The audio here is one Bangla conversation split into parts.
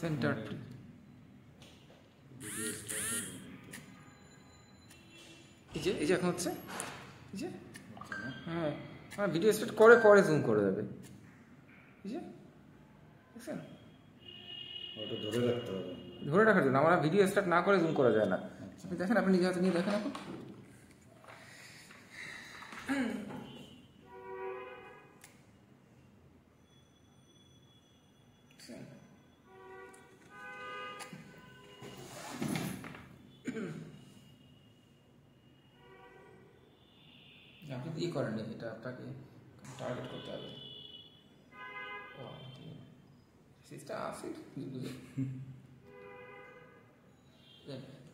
সেন্টার এই যে এখন হচ্ছে এই যে হ্যাঁ ভিডিও স্টার্ট করে পরে জুম করে দেবে এই যে দেখছেন ওটা ধরে রাখতে হবে ধরে রাখার জন্য আমরা ভিডিও স্টার্ট না করে জুম করা যায় না আপনি দেখেন আপনি নিজে হাতে নিয়ে দেখেন এখন আপনি ই করেননি এটা আপনাকে টার্গেট করতে হবে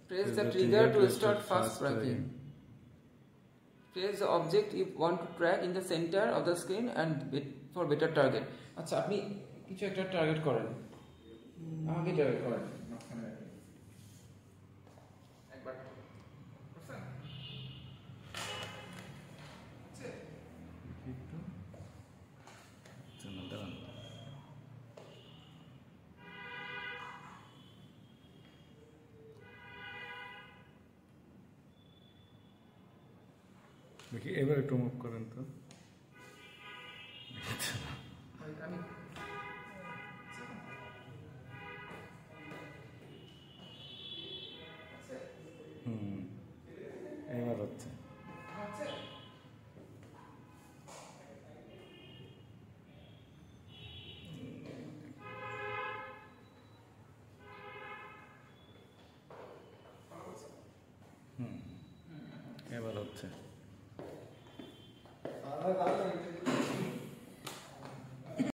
Press the trigger to start fast tracking. Press the object you want to track in the center of the screen and wait for better target. আচ্ছা আপনি কিছু একটা টার্গেট করেন আমাকে টার্গেট করেন একবার দেখি এবার একটু মুভ করেন তো আমি এবার হচ্ছে এবার হচ্ছে